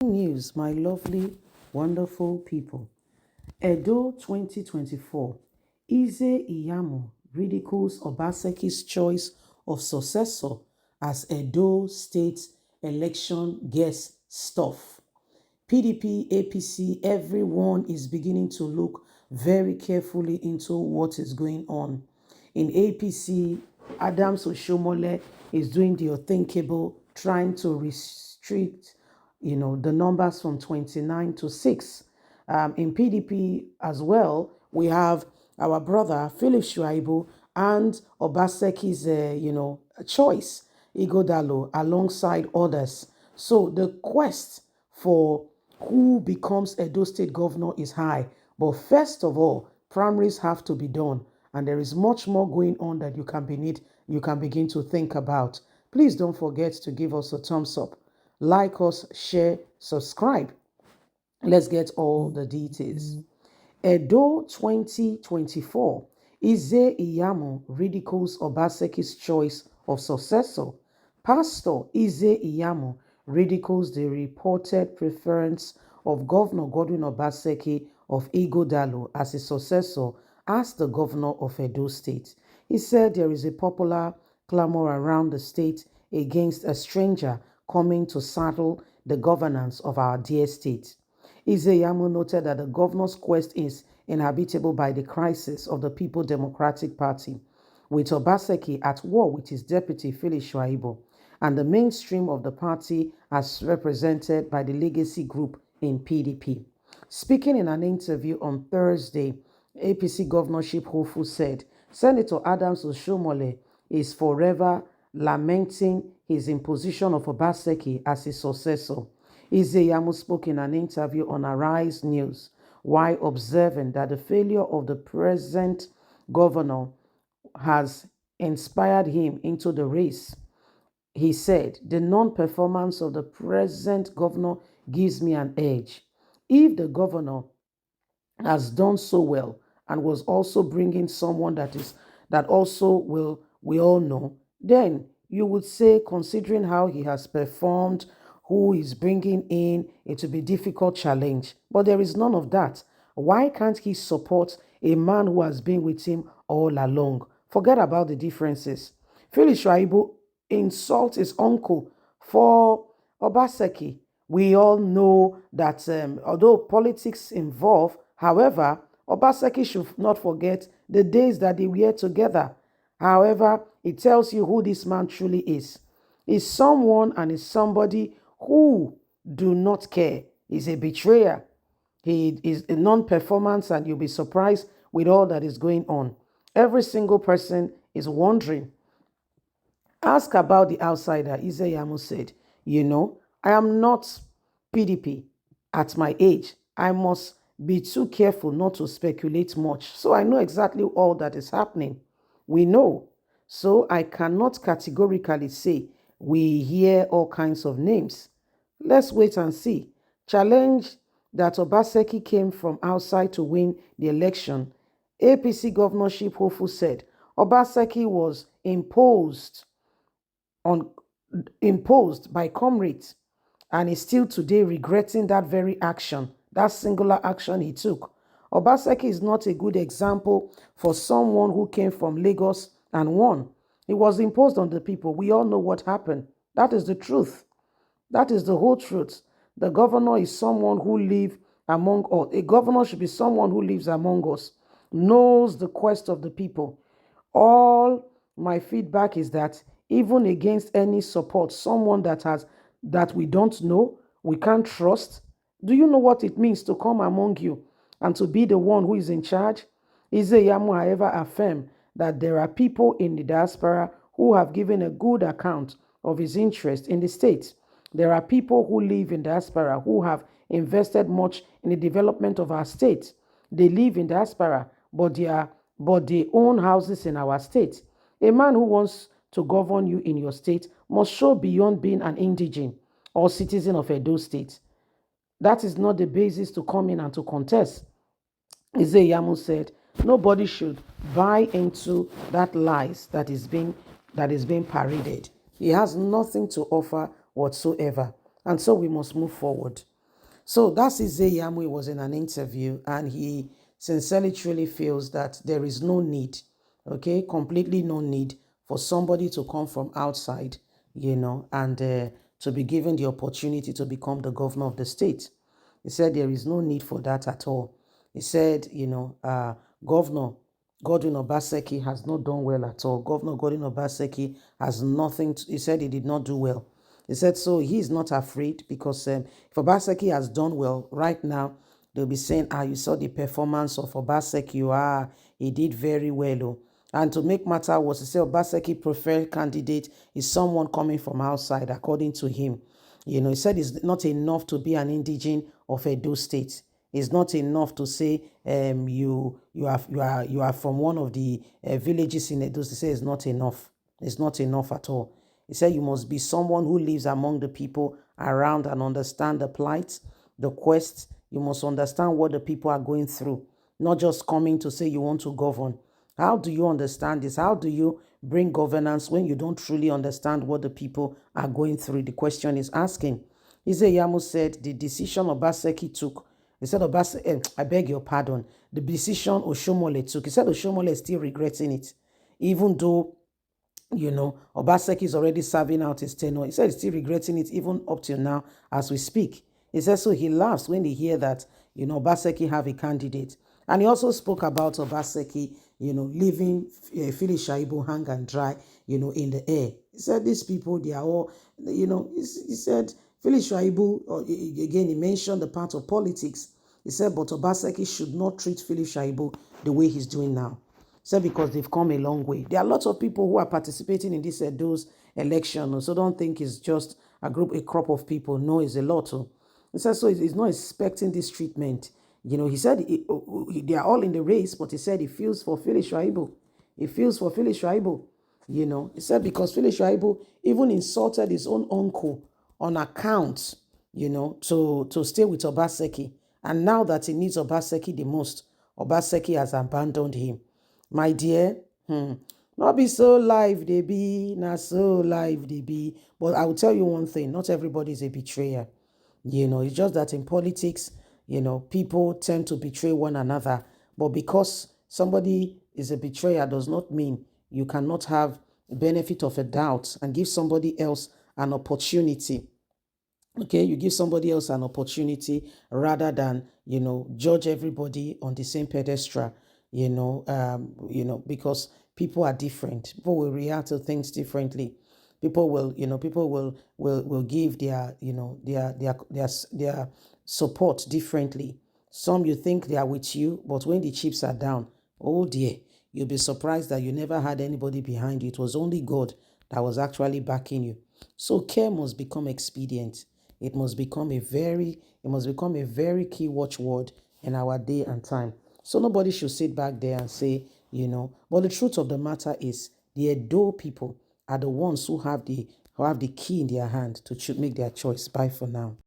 News, my lovely, wonderful people. Edo 2024. Ize-Iyamu ridicules Obaseki'S choice of successor as Edo State election gets stuff. PDP, APC, everyone is beginning to look very carefully into what is going on. In APC, Adams Oshomole is doing the unthinkable, trying to restrict, the numbers from 29 to 6. In PDP as well, we have our brother Philip Shuaibu and Obaseki'S, choice, Igodalo, alongside others. So the quest for who becomes Edo State governor is high. But first of all, primaries have to be done. And there is much more going on that you can begin to think about. Please don't forget to give us a thumbs up. Like us, share, subscribe. Let's get all the details. Edo 2024. Ize-Iyamu ridicules Obaseki'S choice of successor. Pastor Ize-Iyamu ridicules the reported preference of Governor Godwin Obaseki of Ighodalo as his successor as the governor of Edo State. He said there is a popular clamor around the state against a stranger coming to saddle the governance of our dear state. Ize-Iyamu noted that the governor's quest is inhabitable by the crisis of the People Democratic Party, with Obaseki at war with his deputy Philip Shuaibu, and the mainstream of the party as represented by the legacy group in PDP. Speaking in an interview on Thursday, APC governorship hopeful said Senator Adams Oshomole is forever lamenting his imposition of Obaseki as his successor. Ize-Iyamu spoke in an interview on Arise News while observing that the failure of the present governor has inspired him into the race. He said, the non-performance of the present governor gives me an edge. If the governor has done so well and was also bringing someone that also will we all know, then you would say, considering how he has performed, who is bringing in, it will be a difficult challenge. But there is none of that. Why can't he support a man who has been with him all along? Forget about the differences. Philip Shuaibu insult his uncle for Obaseki. We all know that although politics involve, however, Obaseki should not forget the days that they were together. However, it tells you who this man truly is. Is someone and is somebody who do not care. He's a betrayer. He is a non-performance, and you'll be surprised with all that is going on. Every single person is wondering. Ask about the outsider. Ize-Iyamu said, I am not PDP at my age. I must be too careful not to speculate much. So I know exactly all that is happening. We know. So I cannot categorically say we hear all kinds of names. Let's wait and see. Challenge that Obaseki came from outside to win the election. APC governorship hopeful said Obaseki was imposed by comrades and is still today regretting that very action, that singular action he took. Obaseki is not a good example for someone who came from Lagos and won. He was imposed on the people. We all know what happened. That is the truth. That is the whole truth. The governor is someone who lives among us. A governor should be someone who lives among us, knows the quest of the people. All my feedback is that even against any support, someone that we don't know, we can't trust. Do you know what it means to come among you and to be the one who is in charge? Ize-Iyamu, however, affirmed that there are people in the diaspora who have given a good account of his interest in the state. There are people who live in diaspora who have invested much in the development of our state. They live in diaspora, but they own houses in our state. A man who wants to govern you in your state must show beyond being an indigene or citizen of Edo State. That is not the basis to come in and to contest. Ize-Iyamu said, nobody should buy into that lies that is being paraded. He has nothing to offer whatsoever. And so we must move forward. So that's Ize-Iyamu. He was in an interview and he sincerely truly feels that there is no need, okay, completely no need for somebody to come from outside, and to be given the opportunity to become the governor of the state. He said there is no need for that at all. He said, Governor Godwin Obaseki has not done well at all. Governor Godwin Obaseki has nothing, he said he did not do well. He said, so he's not afraid because if Obaseki has done well, right now, they'll be saying, you saw the performance of Obaseki, he did very well. Oh. And to make matter worse, he said Obaseki preferred candidate is someone coming from outside, according to him. He said it's not enough to be an indigene of Edo State. It's not enough to say you are from one of the villages in Edo State. He said it's not enough. It's not enough at all. He said you must be someone who lives among the people around and understand the plight, the quest. You must understand what the people are going through, not just coming to say you want to govern. How do you understand this? How do you bring governance when you don't truly understand what the people are going through? The question is asking. Ize-Iyamu said the decision Obaseki took, he said, I beg your pardon, the decision Oshomole took, he said Oshomole is still regretting it, even though Obaseki is already serving out his tenure. He said he's still regretting it even up till now as we speak. He said so he laughs when he hear that, Obaseki have a candidate. And he also spoke about Obaseki, leaving Phyllis Shaibu hang and dry, in the air. He said these people, they are all, he said Phyllis Shaibu, again, he mentioned the part of politics. He said, but Obaseki should not treat Phyllis Shaibu the way he's doing now. So because they've come a long way. There are lots of people who are participating in this those elections. So don't think it's just a crop of people. No, it's a lot. He said, so he's not expecting this treatment. He said they are all in the race, but he said he feels for Phyllis Shaibu. He feels for Phyllis Shaibu. He said because Phyllis Shaibu even insulted his own uncle on account, to stay with Obaseki. And now that he needs Obaseki the most, Obaseki has abandoned him. My dear, not be so live they be, not so live they be. But I will tell you one thing, not everybody is a betrayer. It's just that in politics, people tend to betray one another. But because somebody is a betrayer does not mean you cannot have the benefit of a doubt and give somebody else an opportunity. Okay, you give somebody else an opportunity rather than, judge everybody on the same pedestal, because people are different. People will react to things differently. People will give their, their support differently. Some you think they are with you, but when the chips are down, oh dear, you'll be surprised that you never had anybody behind you. It was only God that was actually backing you. So care must become expedient. It must become a very key watchword in our day and time. So nobody should sit back there and say, but the truth of the matter is the Edo people are the ones who have the key in their hand to make their choice. Bye for now.